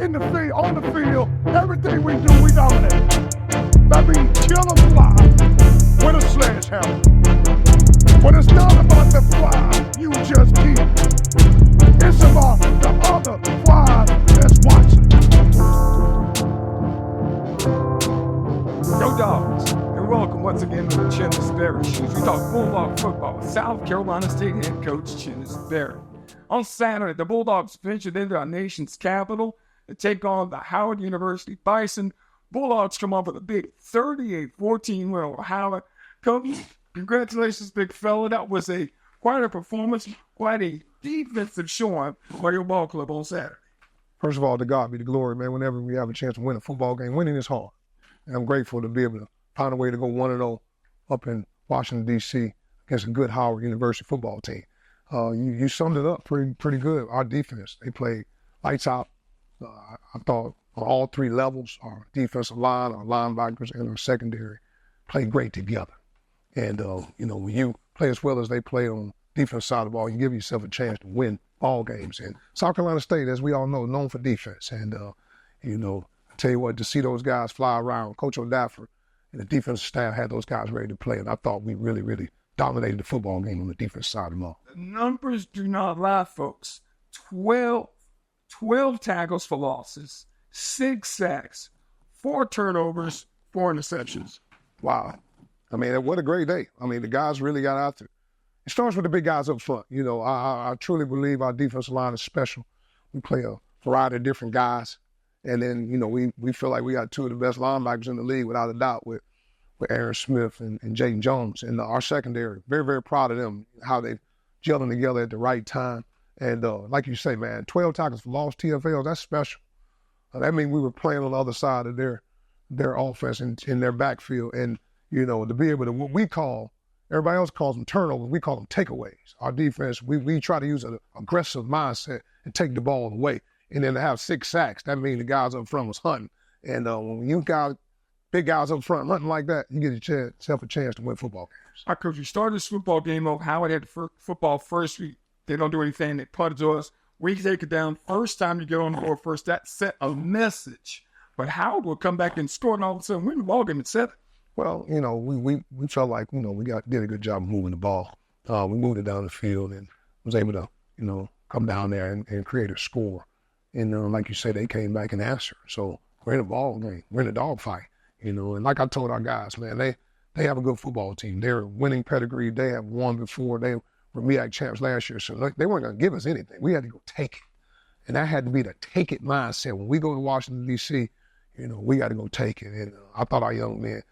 in the field, on the field, everything we do, we dominate. That means kill a fly with a sledgehammer. When it's not about the fly, you just kill. It's about the other flies that's watching. Go Dogs, and welcome once again to the Chennis Berry Show. We talk Bulldog football with South Carolina State head coach Chennis Berry. On Saturday, the Bulldogs ventured into our nation's capital to take on the Howard University Bison. Bulldogs come up with a big 38-14 win over Howard. Coach, congratulations, big fella. That was quite a performance, quite a defensive showing by your ball club on Saturday. First of all, to God be the glory, man. Whenever we have a chance to win a football game, winning is hard. And I'm grateful to be able to find a way to go 1-0 up in Washington, D.C. against a good Howard University football team. You summed it up pretty good. Our defense, they played lights out. I thought on all three levels, our defensive line, our linebackers, and our secondary played great together. And, when you play as well as they play on the defense side of the ball, you give yourself a chance to win ball games. And South Carolina State, as we all know, known for defense. And, I tell you what, to see those guys fly around, Coach O'Dafford and the defensive staff had those guys ready to play. And I thought we really, really dominated the football game on the defense side of the ball. The numbers do not lie, folks. 12 tackles for losses, 6 sacks, 4 turnovers, 4 interceptions. Wow. I mean, what a great day. I mean, the guys really got out there. It starts with the big guys up front. I truly believe our defensive line is special. We play a variety of different guys. And then, we feel like we got 2 of the best linebackers in the league, without a doubt, with Aaron Smith and Jaden Jones. And our secondary, very, very proud of them, how they gelling together at the right time. And like you say, man, 12 tackles for lost TFLs, that's special. That means we were playing on the other side of their offense in their backfield. And, to be able to, what we call, everybody else calls them turnovers, we call them takeaways. Our defense, we try to use an aggressive mindset and take the ball away. And then to have 6 sacks, that means the guys up front was hunting. And when you got big guys up front hunting like that, you get yourself a chance to win football games. All right, Coach, you started this football game off. Howard had the football first. They don't do anything. They punted to us. We take it down. First time you get on the board first, that set a message. But Howard will come back and score, and all of a sudden win the ball game at 7. Well, we felt like, we did a good job of moving the ball. We moved it down the field and was able to, come down there and create a score. And like you said, they came back and answered. So we're in a ball game. We're in a dogfight, And like I told our guys, man, they have a good football team. They're winning pedigree. They have won before. They were MEAC champs last year. So they weren't going to give us anything. We had to go take it. And that had to be the take it mindset. When we go to Washington, D.C., we got to go take it. And I thought our young men,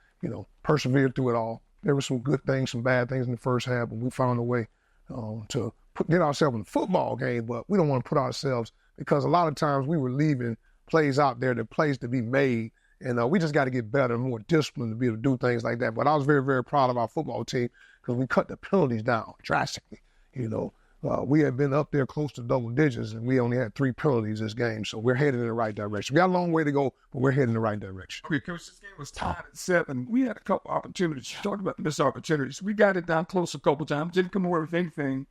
persevered through it all. There were some good things, some bad things in the first half, but we found a way to get ourselves in the football game. But we don't want to put ourselves, because a lot of times we were leaving plays out there, the plays to be made, and we just got to get better and more disciplined to be able to do things like that. But I was very, very proud of our football team because we cut the penalties down drastically. We had been up there close to double digits, and we only had 3 penalties this game, so we're headed in the right direction. We got a long way to go, but we're heading in the right direction. Okay, Coach, this game was tied at 7. We had a couple opportunities. You talked about missed opportunities. We got it down close a couple times, didn't come away with anything.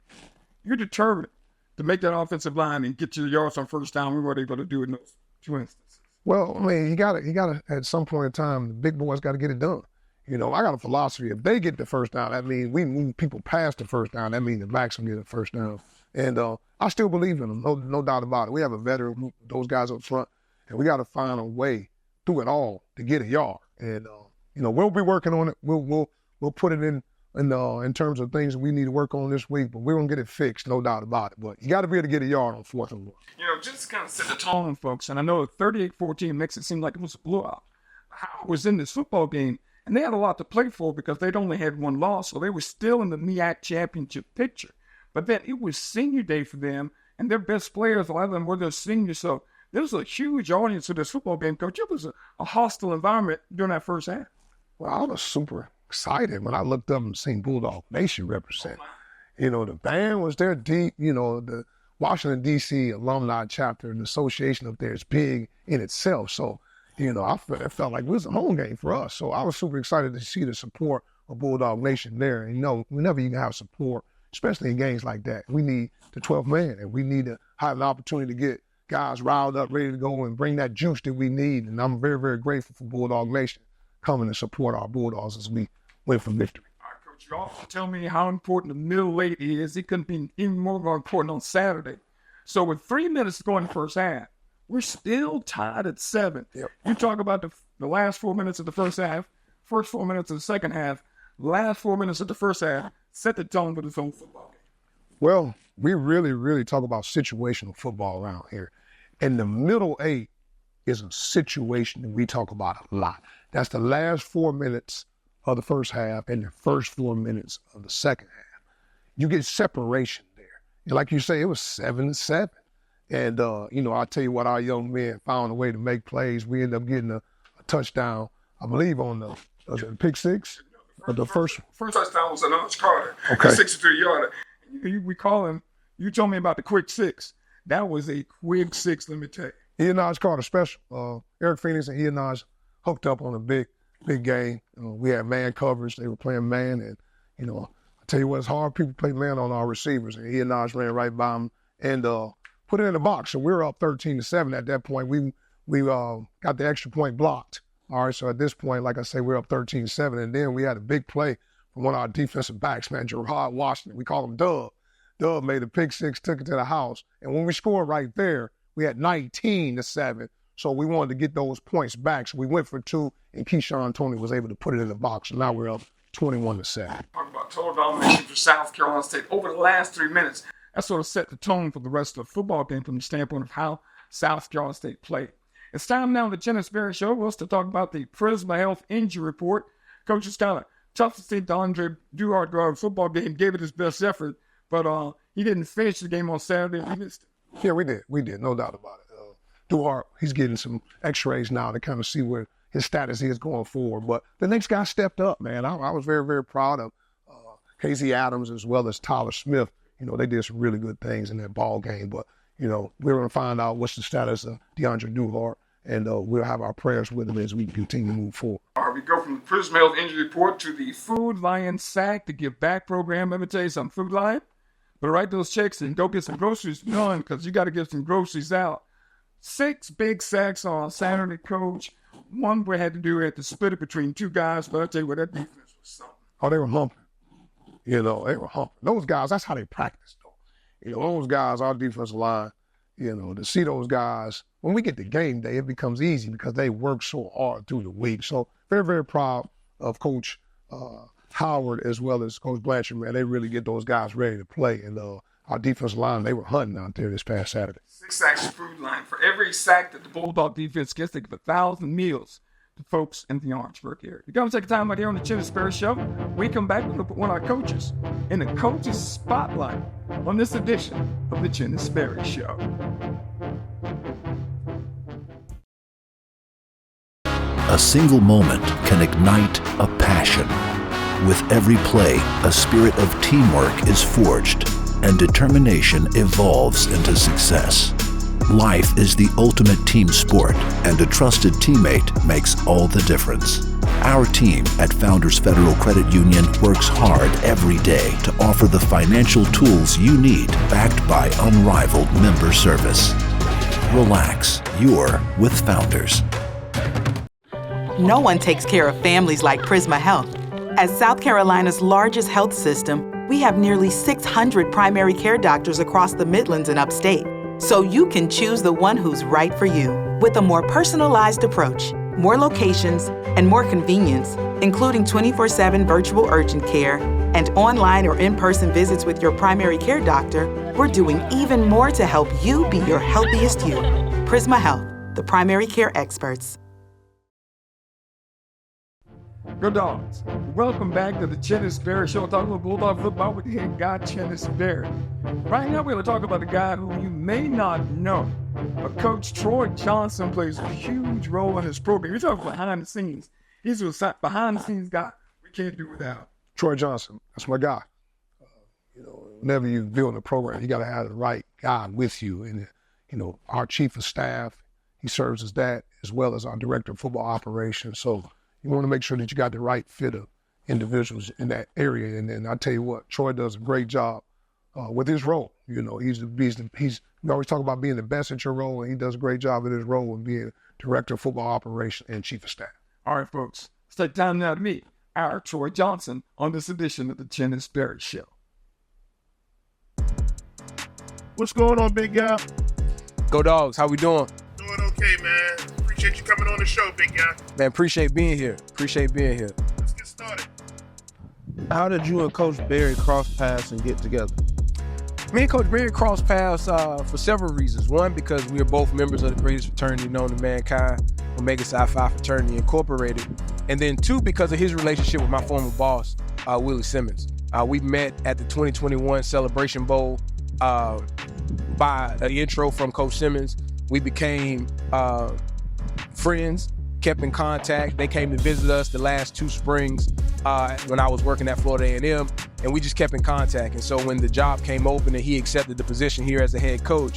You're determined to make that offensive line and get your yards on first down. We weren't able to do it in those 2 instances. Well, I mean, you got to at some point in time, the big boys got to get it done. I got a philosophy. If they get the first down, that means we move people past the first down. That means the backs will get the first down. And I still believe in them, no doubt about it. We have a veteran group, those guys up front, and we got to find a way through it all to get a yard. And we'll be working on it. We'll put it in terms of things that we need to work on this week, but we're gonna get it fixed, no doubt about it. But you got to be able to get a yard on 4th and 1. Just kind of set the tone, folks. And I know 38-14 makes it seem like it was a blowout. Howard was in this football game, and they had a lot to play for because they'd only had 1 loss, so they were still in the MEAC championship picture. But then it was senior day for them, and their best players, a lot of them were their seniors. So there was a huge audience for this football game, Coach. It was a hostile environment during that first half. Well, I was super excited when I looked up and seen Bulldog Nation represent. The band was there deep. The Washington, D.C. alumni chapter and association up there is big in itself. So, it felt like it was a home game for us. So I was super excited to see the support of Bulldog Nation there. And, whenever you can have support, especially in games like that, we need the 12th man, and we need to have an opportunity to guys riled up, ready to go and bring that juice that we need. And I'm very, very grateful for Bulldog Nation coming to support our Bulldogs as we win for victory. All right, Coach, you also tell me how important the middle eight is. It couldn't be even more important on Saturday. So with 3 minutes to go in the first half, we're still tied at 7. Yep. You talk about the last 4 minutes of the first half, first 4 minutes of the second half, last 4 minutes of the first half, set the tone for this whole football game. Well, we really, really talk about situational football around here. And the middle eight is a situation that we talk about a lot. That's the last 4 minutes of the first half and the first 4 minutes of the second half. You get separation there. And like you say, it was 7-7. And, I'll tell you what, our young men found a way to make plays. We ended up getting a touchdown, I believe, on the pick six. The first touchdown was an Carter, okay. 63-yarder. We call him, you told me about the quick six. That was a quick six, let me tell you. Carter special. Eric Phoenix and Ianaj hooked up on a big game. We had man coverage. They were playing man. And, I tell you what, it's hard. People play man on our receivers. And Ianaj ran right by him and put it in the box. So we were up 13-7 at that point. We got the extra point blocked. All right, so at this point, like I say, we're up 13-7. And then we had a big play from one of our defensive backs, man, Gerard Washington. We call him Dub. Dub made a pick six, took it to the house. And when we scored right there, we had 19-7. So we wanted to get those points back. So we went for 2, and Keyshawn Toney was able to put it in the box. So now we're up 21-7. Talking about total domination for South Carolina State over the last 3 minutes. That sort of set the tone for the rest of the football game from the standpoint of how South Carolina State played. It's time now on the Chennis Berry Show for us to talk about the Prisma Health Injury Report. Coach, it's kind of tough to see DeAndre Duhart go out of the football game, gave it his best effort, but he didn't finish the game on Saturday. He missed it. Yeah, we did, no doubt about it. Duhart, he's getting some x-rays now to kind of see where his status is going forward. But the next guy stepped up, man. I was very, very proud of Casey Adams as well as Tyler Smith. They did some really good things in that ball game. But, we're going to find out what's the status of DeAndre Duhart, and we'll have our prayers with him as we continue to move forward. All right, we go from the Prisma Health Injury Report to the Food Lion SAC to Give Back program. Let me tell you something, Food Lion, but write those checks and go get some groceries done because you got to get some groceries out. 6 big sacks on Saturday, Coach. One we had to split it between 2 guys, but I'll tell you what, that defense was something. Oh, they were humping. They were humping. Those guys, that's how they practice, though. Those guys, our defensive line, to see those guys, when we get to game day, it becomes easy because they work so hard through the week. So very, very proud of Coach Howard as well as Coach Blanchard, man. They really get those guys ready to play. And our defensive line, they were hunting out there this past Saturday. 6 sacks for Food Line. For every sack that the Bulldog defense gets, they give 1,000 meals to folks in the Orangeburg area. You're going to take a time right here on the Chennis Berry Show. We come back and look at one of our coaches in the Coaches Spotlight on this edition of the Chennis Berry Show. A single moment can ignite a passion. With every play, a spirit of teamwork is forged, and determination evolves into success. Life is the ultimate team sport, and a trusted teammate makes all the difference. Our team at Founders Federal Credit Union works hard every day to offer the financial tools you need, backed by unrivaled member service. Relax, you're with Founders. No one takes care of families like Prisma Health. As South Carolina's largest health system, we have nearly 600 primary care doctors across the Midlands and upstate, so you can choose the one who's right for you. With a more personalized approach, more locations, and more convenience, including 24/7 virtual urgent care and online or in-person visits with your primary care doctor, we're doing even more to help you be your healthiest you. Prisma Health, the primary care experts. Good dogs. Welcome back to the Chennis Berry Show, talking about Bulldog football with the head guy, Chennis Berry. Right now, we're going to talk about a guy who you may not know, but Coach Troy Johnson plays a huge role in his program. You're talking behind the scenes. He's a behind-the-scenes guy we can't do without. Troy Johnson, that's my guy. Whenever you build a program, you got to have the right guy with you. And, our chief of staff, he serves as that, as well as our director of football operations. So you want to make sure that you got the right fit of individuals in that area. And then I tell you what, Troy does a great job with his role. You know, we always talk about being the best at your role, and he does a great job at his role of being director of football operations and chief of staff. All right, folks, it's take time now to meet our Troy Johnson on this edition of the Chennis Berry Show. What's going on, big guy? Go Dogs, how we doing? Doing okay, man. Appreciate you coming on the show, big guy. Man, appreciate being here. Let's get started. How did you and Coach Berry cross paths and get together? Me and Coach Berry crossed paths for several reasons. One, because we are both members of the greatest fraternity known to mankind, Omega Psi Phi Fraternity Incorporated. And then two, because of his relationship with my former boss, Willie Simmons. We met at the 2021 Celebration Bowl by an intro from Coach Simmons. We became friends, kept in contact. They came to visit us the last 2 springs when I was working at Florida A&M, and we just kept in contact. And so when the job came open and he accepted the position here as the head coach,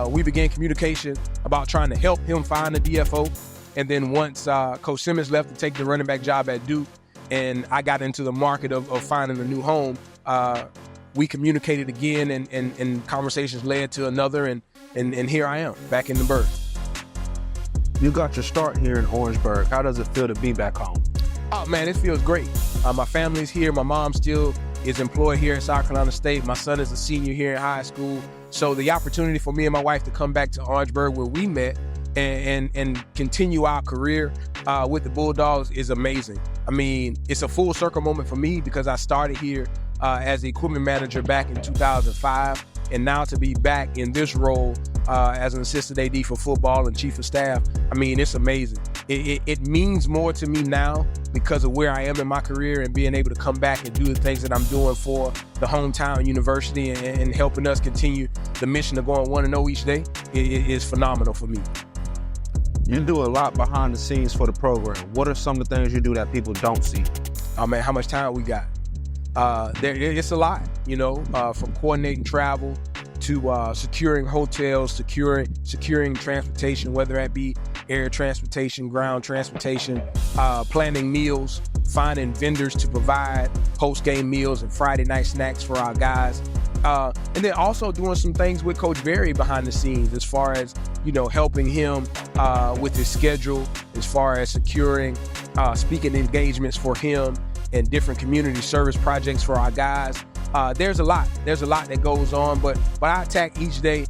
we began communication about trying to help him find a DFO. And then once Coach Simmons left to take the running back job at Duke, and I got into the market of finding a new home, we communicated again, and conversations led to another, and here I am, back in the Burg. You got your start here in Orangeburg. How does it feel to be back home? Oh, man, it feels great. My family's here. My mom still is employed here at South Carolina State. My son is a senior here in high school. So the opportunity for me and my wife to come back to Orangeburg where we met and continue our career with the Bulldogs is amazing. I mean, it's a full circle moment for me because I started here as the equipment manager back in 2005, and now to be back in this role as an assistant AD for football and chief of staff, I mean, it's amazing. It means more to me now because of where I am in my career and being able to come back and do the things that I'm doing for the hometown university and helping us continue the mission of going 1-0 each day. It is phenomenal for me. You do a lot behind the scenes for the program. What are some of the things you do that people don't see? Oh man, how much time we got? It's a lot, you know, from coordinating travel to securing hotels, securing transportation, whether that be air transportation, ground transportation, planning meals, finding vendors to provide post-game meals and Friday night snacks for our guys. And then also doing some things with Coach Berry behind the scenes as far as, you know, helping him with his schedule, as far as securing speaking engagements for him and different community service projects for our guys. There's a lot that goes on, but I attack each day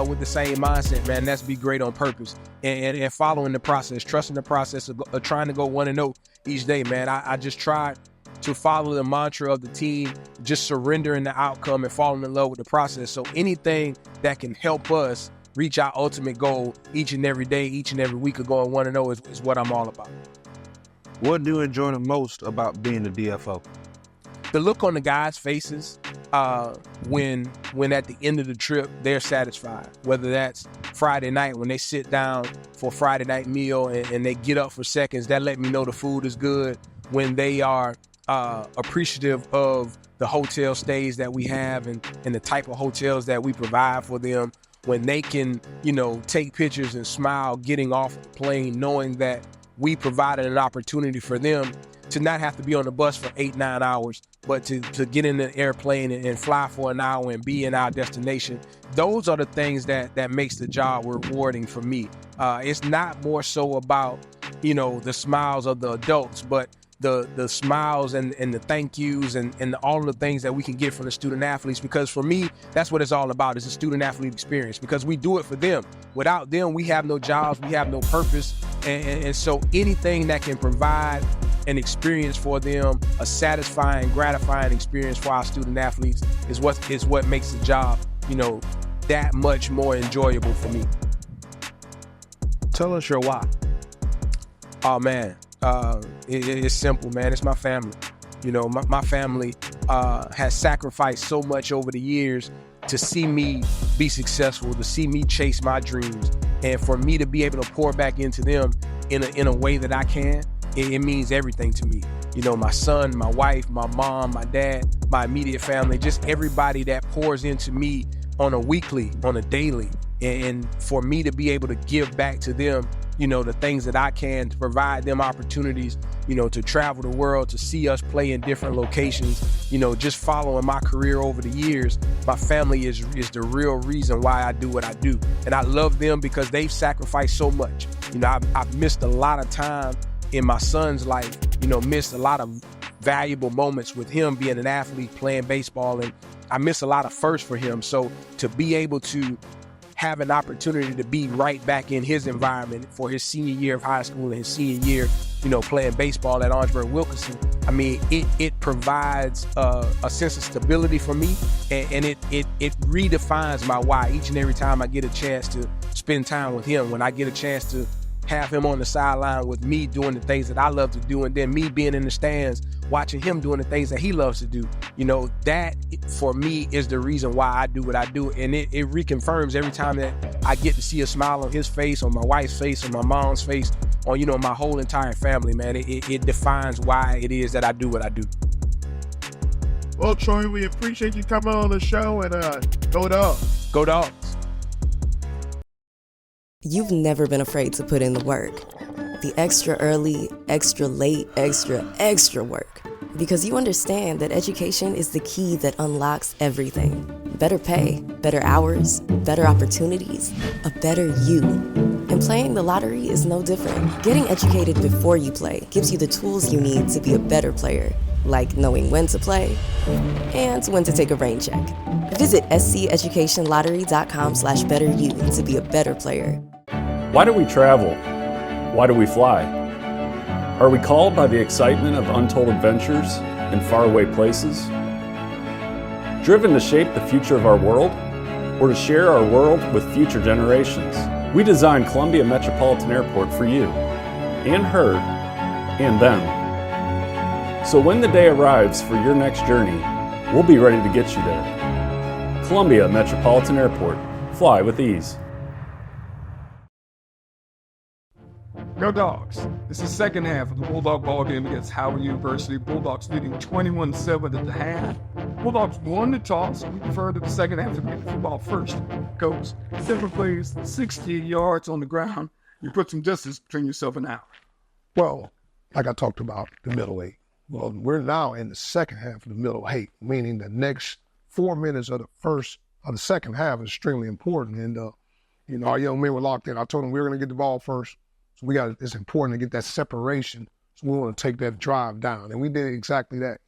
with the same mindset, man. That's be great on purpose and following the process, trusting the process of trying to go 1-0 each day, man. I just try to follow the mantra of the team, just surrendering the outcome and falling in love with the process. So anything that can help us reach our ultimate goal each and every day, each and every week of going 1-0 is what I'm all about. What do you enjoy the most about being the DFO? The look on the guys' faces when at the end of the trip they're satisfied, whether that's Friday night when they sit down for a Friday night meal and they get up for seconds, that let me know the food is good. When they are appreciative of the hotel stays that we have and the type of hotels that we provide for them, when they can, you know, take pictures and smile getting off the plane, knowing that we provided an opportunity for them to not have to be on the bus for 8-9 hours, but to get in an airplane and fly for an hour and be in our destination. Those are the things that makes the job rewarding for me. It's not more so about, you know, the smiles of the adults, but the smiles and the thank yous and all of the things that we can get from the student athletes, because for me, that's what it's all about, is a student athlete experience, because we do it for them. Without them, we have no jobs, we have no purpose. And so anything that can provide an experience for them, a satisfying, gratifying experience for our student athletes is what makes the job, you know, that much more enjoyable for me. Tell us your why. Oh man, it's simple, man. It's my family. You know, my family has sacrificed so much over the years to see me be successful, to see me chase my dreams, and for me to be able to pour back into them in a way that I can, it means everything to me. You know, my son, my wife, my mom, my dad, my immediate family, just everybody that pours into me on a weekly, on a daily, and for me to be able to give back to them the things that I can to provide them opportunities, to travel the world, to see us play in different locations, just following my career over the years. My family is the real reason why I do what I do. And I love them because they've sacrificed so much. I've missed a lot of time in my son's life, missed a lot of valuable moments with him being an athlete, playing baseball, and I miss a lot of firsts for him. So to be able to have an opportunity to be right back in his environment for his senior year of high school and his senior year, playing baseball at Orangeburg Wilkinson, I mean, it provides a sense of stability for me, and it redefines my why each and every time I get a chance to spend time with him. When I get a chance to have him on the sideline with me doing the things that I love to do, and then me being in the stands watching him doing the things that he loves to do, that for me is the reason why I do what I do. And it reconfirms every time that I get to see a smile on his face, on my wife's face, on my mom's face, on my whole entire family, man. It defines why it is that I do what I do. Well, Troy, we appreciate you coming on the show, and go Dogs. Go Dogs. You've never been afraid to put in the work. The extra early, extra late, extra work. Because you understand that education is the key that unlocks everything. Better pay, better hours, better opportunities, a better you. And playing the lottery is no different. Getting educated before you play gives you the tools you need to be a better player. Like knowing when to play and when to take a rain check. Visit sceducationlottery.com/betteryou to be a better player. Why do we travel? Why do we fly? Are we called by the excitement of untold adventures in faraway places? Driven to shape the future of our world, or to share our world with future generations? We designed Columbia Metropolitan Airport for you, and her, and them. So when the day arrives for your next journey, we'll be ready to get you there. Columbia Metropolitan Airport. Fly with ease. Go Dogs. This is the second half of the Bulldog ball game against Howard University. Bulldogs leading 21-7 at the half. Bulldogs won the toss. We defer to the second half to get the football first. Coach, 7 plays, 60 yards on the ground. You put some distance between yourself and Howard. Well, like I talked about, the middle eight. Well, we're now in the second half of the middle eight, meaning the next 4 minutes of the second half is extremely important. And, our young men were locked in. I told them we were going to get the ball first. So it's important to get that separation. So we want to take that drive down. And we did exactly that.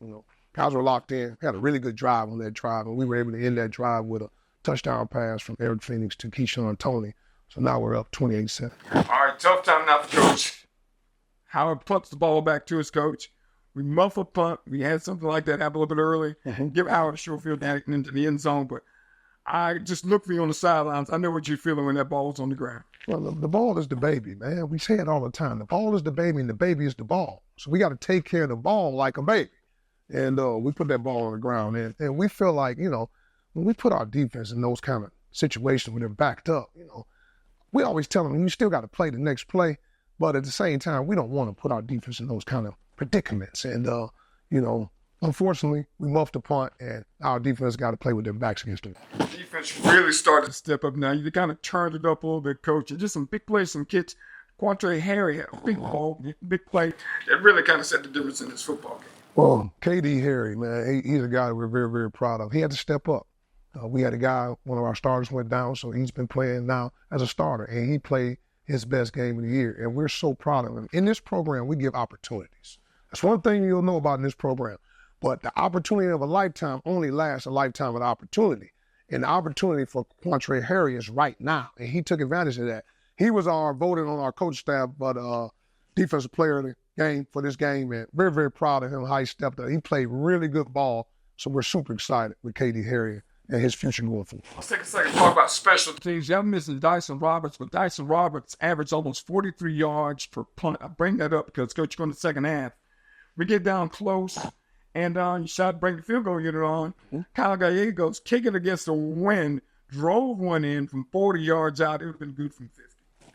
Guys were locked in, had a really good drive on that drive, and we were able to end that drive with a touchdown pass from Eric Phoenix to Keyshawn Toney. So now we're up 28-7. All right, tough time now for Coach. Howard punts the ball back to his coach. We muff a punt. We had something like that happen a little bit early. Give Howard a short field down into the end zone. But I just look for you on the sidelines. I know what you're feeling when that ball was on the ground. Well, the ball is the baby, man. We say it all the time. The ball is the baby, and the baby is the ball. So we got to take care of the ball like a baby. And we put that ball on the ground. And we feel like, when we put our defense in those kind of situations when they're backed up, we always tell them, you still got to play the next play. But at the same time, we don't want to put our defense in those kind of predicaments. And, unfortunately, we muffed the punt, and our defense got to play with their backs against it. Defense really started to step up now. You kind of turned it up a little bit, Coach. And just some big plays, some kicks. Quantre Harry had a big ball, big play. That really kind of set the difference in this football game. Well, KD Harry, man, he's a guy that we're very, very proud of. He had to step up. We had a guy, one of our starters went down, so he's been playing now as a starter, and he played his best game of the year, and we're so proud of him. In this program, we give opportunities. That's one thing you'll know about in this program. But the opportunity of a lifetime only lasts a lifetime of opportunity. And the opportunity for Quantre Harry is right now, and he took advantage of that. He was voted on our coach staff, but defensive player of the game for this game, and very, very proud of him, how he stepped up. He played really good ball, so we're super excited with KD Harry and his future going forward. Let's take a second to talk about special teams. Y'all missing Dyson Roberts, but Dyson Roberts averaged almost 43 yards per punt. I bring that up because, Coach, going to the second half. We get down close, and you shot to bring the field goal unit on. Kyle Gallegos kicking against the wind, drove one in from 40 yards out. It would have been good from 50.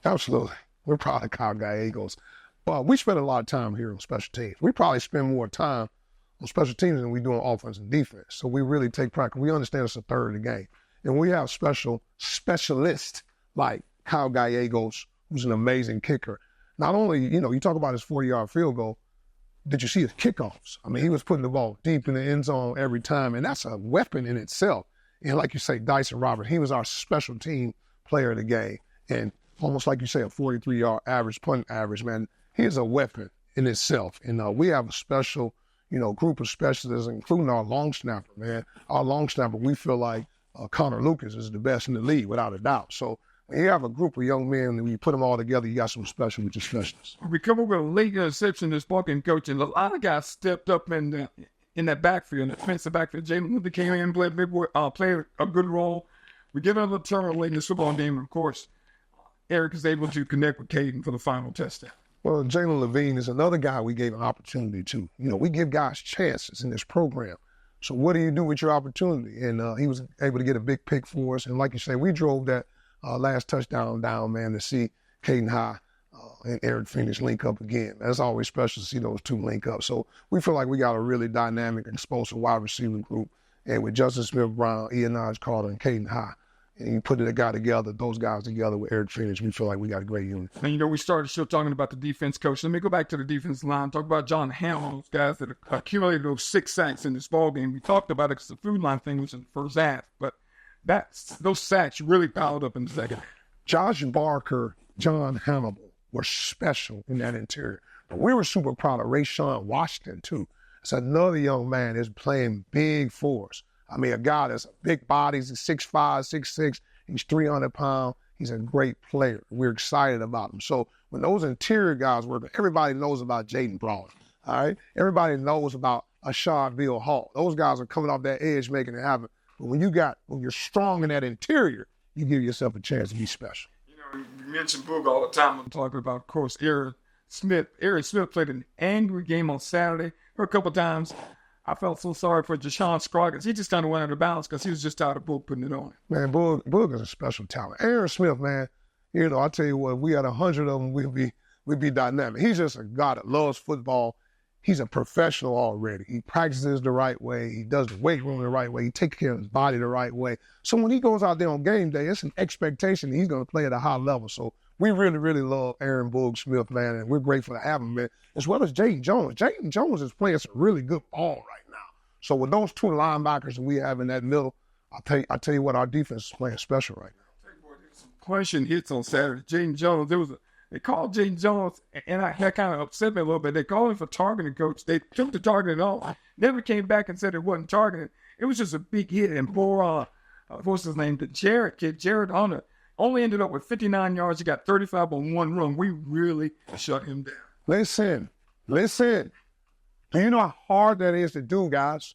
Absolutely. We're proud of Kyle Gallegos. But we spend a lot of time here on special teams. We probably spend more time on special teams than we do on offense and defense. So we really take pride. We understand it's a third of the game. And we have specialists like Kyle Gallegos, who's an amazing kicker. Not only, you talk about his 40-yard field goal, did you see his kickoffs? I mean, he was putting the ball deep in the end zone every time, and that's a weapon in itself. And like you say, Dyson Robert, he was our special team player of the game. And almost like you say, a 43-yard average, punt average, man, he is a weapon in itself. And we have a special, group of specialists, including our long snapper, man. Our long snapper, we feel like Connor Lucas is the best in the league, without a doubt. So when you have a group of young men and you put them all together, you got some special with your specialists. We come up with a late interception this ball game, Coach, and a lot of guys stepped up in that backfield, in the defensive backfield. Jalen Luther came in, played a good role. We get another turn late in this football game, and of course, Eric is able to connect with Caden for the final touchdown. Well, Jalen Levine is another guy we gave an opportunity to. We give guys chances in this program. So what do you do with your opportunity? And he was able to get a big pick for us. And like you say, we drove that last touchdown down, man, to see Caden High and Eric Phoenix link up again. That's always special to see those two link up. So we feel like we got a really dynamic and explosive wide receiver group. And with Justin Smith-Brown, Ian Carter, and Caden High, and you put those guys together with Eric Phoenix, we feel like we got a great unit. And, we started still talking about the defense, Coach. Let me go back to the defense line, talk about John Hamill, those guys that accumulated those 6 sacks in this ballgame. We talked about it because the food line thing was in the first half, but those sacks really piled up in the second half. Josh Barker, John Hannibal were special in that interior. But we were super proud of Rayshawn Washington, too. It's another young man that's playing big for us. I mean, a guy that's a big body, he's 6'5", 6'6", he's 300 pounds. He's a great player. We're excited about him. So when those interior guys work, everybody knows about Jaden Brawley, all right? Everybody knows about Ashaad Bill Hall. Those guys are coming off that edge, making it happen. But when you're strong in that interior, you give yourself a chance to be special. You mentioned Boog all the time. I'm talking about, of course, Aaron Smith. Aaron Smith played an angry game on Saturday. For a couple of times, I felt so sorry for Jashawn Scroggins. He just kind of went out of balance because he was just tired of Boog putting it on. Man, Boog is a special talent. Aaron Smith, man, I tell you what, if we had 100 of them, we'd be dynamic. He's just a guy that loves football. He's a professional already. He practices the right way. He does the weight room the right way. He takes care of his body the right way. So when he goes out there on game day, it's an expectation that he's going to play at a high level. So we really, really love Aaron Boog Smith, man, and we're grateful to have him, man, as well as Jaden Jones. Jaden Jones is playing some really good ball right now. So with those two linebackers that we have in that middle, I tell you what, our defense is playing special right now. Some question hits on Saturday. Jaden Jones, they called Jaden Jones, and that kind of upset me a little bit. They called him for targeting, Coach. They took the targeting off. Never came back and said it wasn't targeting. It was just a big hit. And poor, what's his name, the Jared kid, Jared Hunter, only ended up with 59 yards. He got 35 on one run. We really shut him down. Listen. And you know how hard that is to do, guys?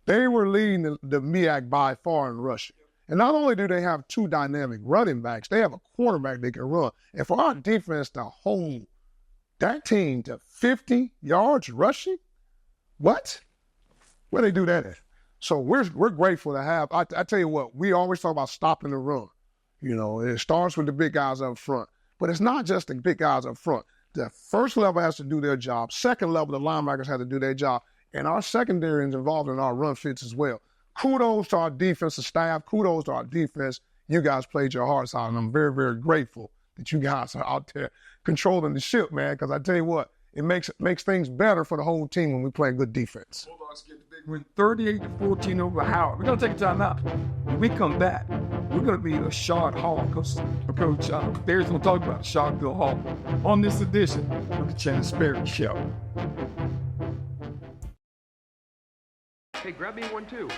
They were leading the MEAC by far in rushing. And not only do they have two dynamic running backs, they have a quarterback they can run. And for our defense to hold that team to 50 yards rushing, what? Where they do that at? So we're grateful to have. I tell you what, we always talk about stopping the run. It starts with the big guys up front. But it's not just the big guys up front. The first level has to do their job. Second level, the linebackers have to do their job. And our secondary is involved in our run fits as well. Kudos to our defensive staff. Kudos to our defense. You guys played your hearts out, and I'm very, very grateful that you guys are out there controlling the ship, man, because I tell you what, it makes things better for the whole team when we play good defense. Bulldogs get the big win, 38-14 over Howard. We're going to take a time out. When we come back, we're going to be Ashaad Hall. Coach Berry's going to talk about Ashaad Bill Hall on this edition of the Chennis Berry Show. Hey, grab me one too.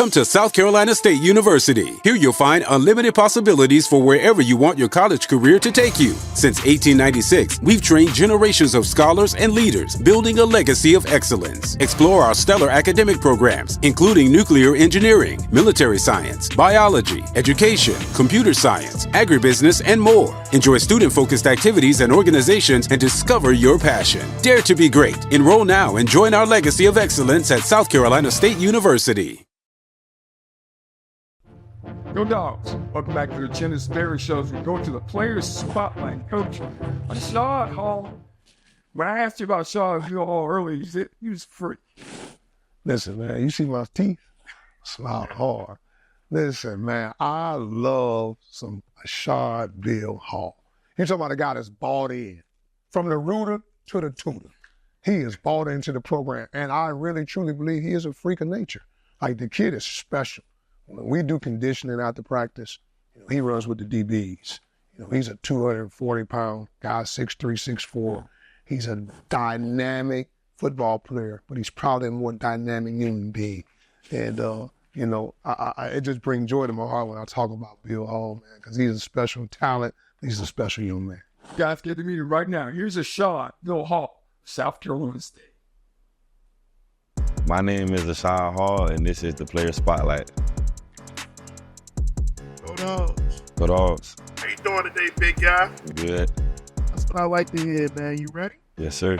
Come to South Carolina State University. Here you'll find unlimited possibilities for wherever you want your college career to take you. Since 1896, we've trained generations of scholars and leaders, building a legacy of excellence. Explore our stellar academic programs, including nuclear engineering, military science, biology, education, computer science, agribusiness, and more. Enjoy student-focused activities and organizations and discover your passion. Dare to be great. Enroll now and join our legacy of excellence at South Carolina State University. Go Dogs! Welcome back to the Chennis Berry Show. As we go to the Players Spotlight. Coach, Ashaad Hall. When I asked you about Ashaad Hall earlier, you said he was free. Listen, man, you see my teeth? Smile hard. Listen, man, I love some Ashaad Bill Hall. You're talking about a guy that's bought in. From the rooter to the tutor. He is bought into the program. And I really, truly believe he is a freak of nature. Like, the kid is special. When we do conditioning after practice, he runs with the DBs. He's a 240-pound guy, 6'3", 6'4". He's a dynamic football player, but he's probably a more dynamic human being. And, it just brings joy to my heart when I talk about Bill Hall, man, because he's a special talent. He's a special young man. Guys, get to meet him right now. Here's Ashaad Bill Hall, South Carolina State. My name is Ashaad Hall, and this is the Player Spotlight. Go Dogs. Go Dogs. How you doing today, big guy? Good. That's what I like to hear, man. You ready? Yes, sir.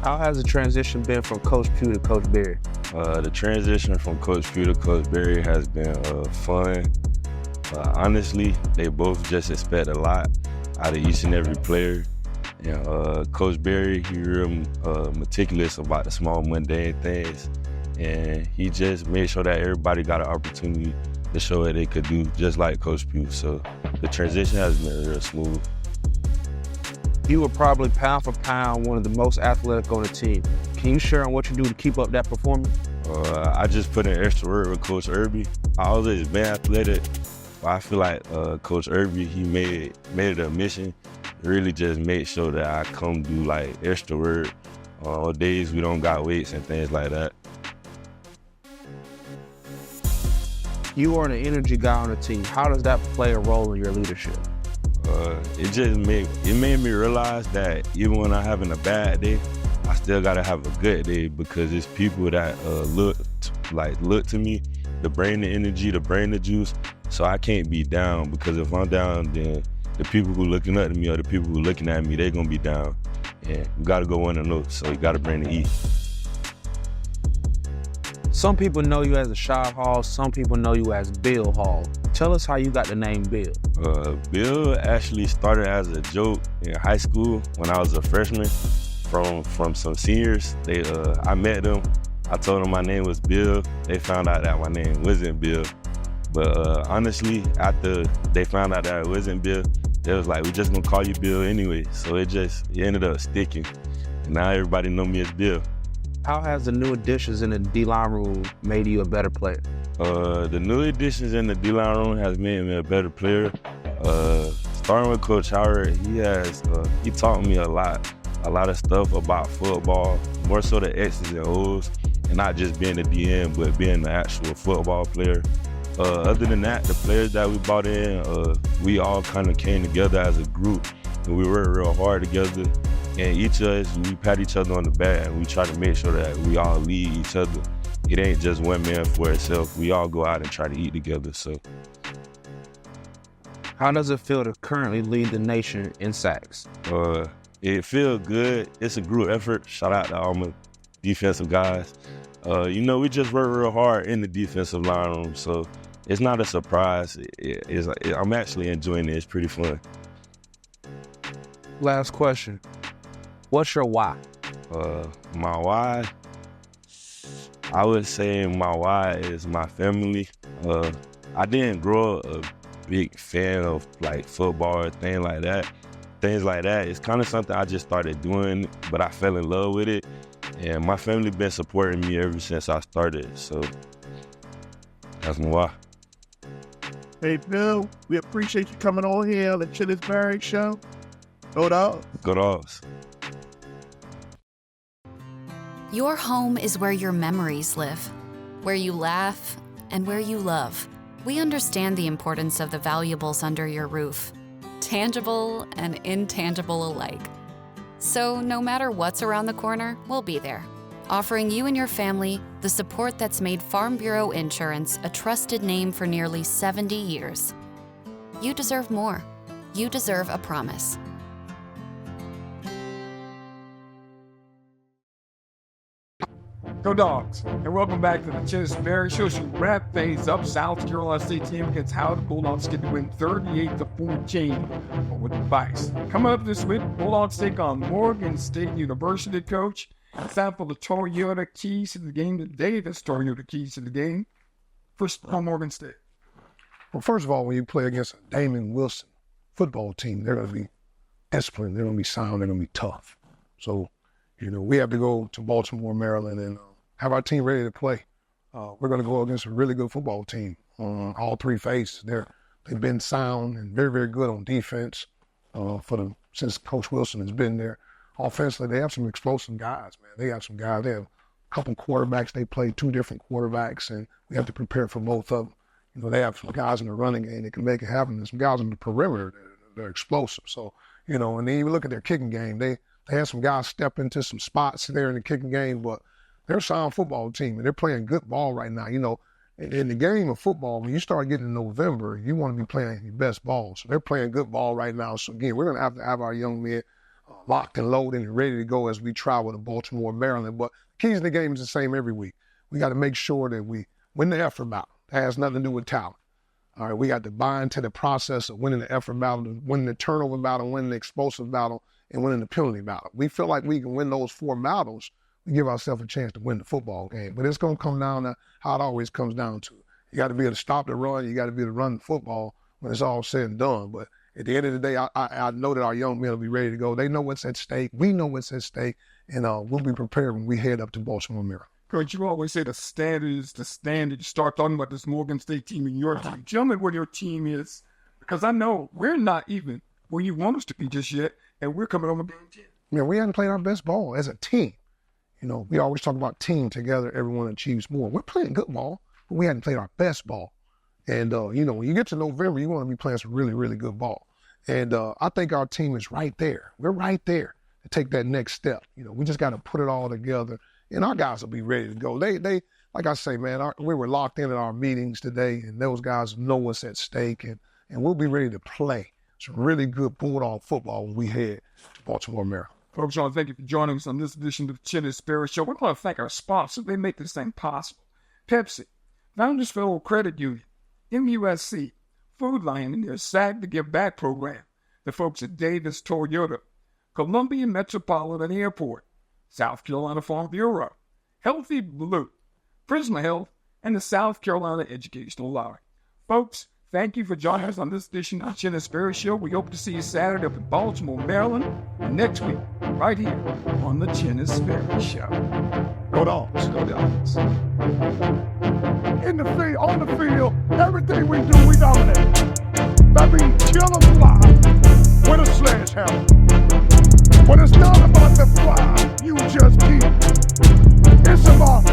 How has the transition been from Coach Pugh to Coach Berry? The transition from Coach Pugh to Coach Berry has been fun. Honestly, they both just expect a lot out of each and every player. And Coach Berry, he real meticulous about the small mundane things. And he just made sure that everybody got an opportunity to show what they could do, just like Coach Pugh. So the transition has been real smooth. You were probably pound for pound one of the most athletic on the team. Can you share on what you do to keep up that performance? I just put in extra work with Coach Irby. I always been athletic, but I feel like Coach Irby, he made it a mission to really just make sure that I come do like extra work on days we don't got weights and things like that. You are an energy guy on the team. How does that play a role in your leadership? It made me realize that even when I'm having a bad day, I still gotta have a good day, because it's people that look to me to bring the energy, to bring the juice. So I can't be down, because if I'm down, then the people who looking up to me or the people who looking at me, they're gonna be down. And you gotta go in and look, so you gotta bring the E. Some people know you as Ashaad Hall, some people know you as Bill Hall. Tell us how you got the name Bill. Bill actually started as a joke in high school when I was a freshman from some seniors. I met them. I told them my name was Bill. They found out that my name wasn't Bill. But honestly, after they found out that it wasn't Bill, they was like, we're just gonna call you Bill anyway. So it ended up sticking. And now everybody know me as Bill. How has the new additions in the D-line room made you a better player? The new additions in the D-line room has made me a better player. Starting with Coach Howard, he taught me a lot of stuff about football, more so the X's and O's, and not just being a DM, but being the actual football player. Other than that, the players that we brought in, we all kind of came together as a group, and we worked real hard together. And each of us, we pat each other on the back, and we try to make sure that we all lead each other. It ain't just one man for itself. We all go out and try to eat together. So, how does it feel to currently lead the nation in sacks? It feels good. It's a group effort. Shout out to all my defensive guys. We just work real hard in the defensive line room, so it's not a surprise. I'm actually enjoying it. It's pretty fun. Last question. What's your why? My why? I would say my why is my family. I didn't grow up a big fan of like football or things like that. It's kind of something I just started doing, but I fell in love with it. And my family been supporting me ever since I started. So that's my why. Hey, Bill, we appreciate you coming on here on the Chennis Berry Show. Go Dogs. Go Dogs. Your home is where your memories live. where you laugh, and where you love. We understand the importance of the valuables under your roof, tangible and intangible alike. So no matter what's around the corner, we'll be there, offering you and your family the support that's made Farm Bureau Insurance a trusted name for nearly 70 years. You deserve more. You deserve a promise. Go Dogs, and welcome back to the Chennis Berry Show. As we wrap things up, South Carolina State team against how the Bulldogs get to win 38-14 over the Vice. Coming up this week, Bulldogs take on Morgan State University. Coach, it's time for the Toyota keys to the game today. That's Toyota keys to the game. First on Morgan State. Well, first of all, when you play against a Damon Wilson football team, they're going to be disciplined, they're going to be sound, they're going to be tough. So, we have to go to Baltimore, Maryland, and have our team ready to play. We're going to go against a really good football team on all three phases. They've been sound and very, very good on defense since Coach Wilson has been there. Offensively, they have some explosive guys, man. They have some guys. They have a couple quarterbacks. They play two different quarterbacks, and we have to prepare for both of them. They have some guys in the running game that can make it happen, and some guys on the perimeter that are explosive. So, and then you look at their kicking game. They had some guys step into some spots there in the kicking game, but they're a sound football team, and they're playing good ball right now. In the game of football, when you start getting in November, you want to be playing your best ball. So they're playing good ball right now. So, again, we're going to have our young men locked and loaded and ready to go as we travel to Baltimore, Maryland. But the keys to the game is the same every week. We got to make sure that we win the effort battle. That has nothing to do with talent. All right, we got to buy into the process of winning the effort battle, winning the turnover battle, winning the explosive battle, and winning the penalty battle. We feel like we can win those four battles. We give ourselves a chance to win the football game. But it's going to come down to how it always comes down to. You got to be able to stop the run. You got to be able to run the football when it's all said and done. But at the end of the day, I know that our young men will be ready to go. They know what's at stake. We know what's at stake. And we'll be prepared when we head up to Baltimore, Maryland. Coach, you always say the standard is the standard. You start talking about this Morgan State team and your team. Tell me what your team is, because I know we're not even where you want us to be just yet, and we're coming over game 10. Man, we haven't played our best ball as a team. We always talk about team together, everyone achieves more. We're playing good ball, but we hadn't played our best ball. And, when you get to November, you want to be playing some really, really good ball. And I think our team is right there. We're right there to take that next step. We just got to put it all together, and our guys will be ready to go. They like I say, man, we were locked in at our meetings today, and those guys know what's at stake, and we'll be ready to play some really good Bulldog football when we head to Baltimore, Maryland. Folks, I want to thank you for joining us on this edition of the Chennis Berry Show. We want to thank our sponsors. They make this thing possible. Pepsi, Founders Federal Credit Union, MUSC, Food Lion, and their SAG to Give Back program. The folks at Davis Toyota, Columbia Metropolitan Airport, South Carolina Farm Bureau, Healthy Blue, Prisma Health, and the South Carolina Educational Lottery. Folks, thank you for joining us on this edition of the Chennis Berry Show. We hope to see you Saturday up in Baltimore, Maryland, and next week, right here on the Chennis Berry Show. Go Dogs, go Dogs. In the field, on the field, everything we do, we dominate. Baby, kill a fly with a sledgehammer. When it's not about the fly, you just keep. It's about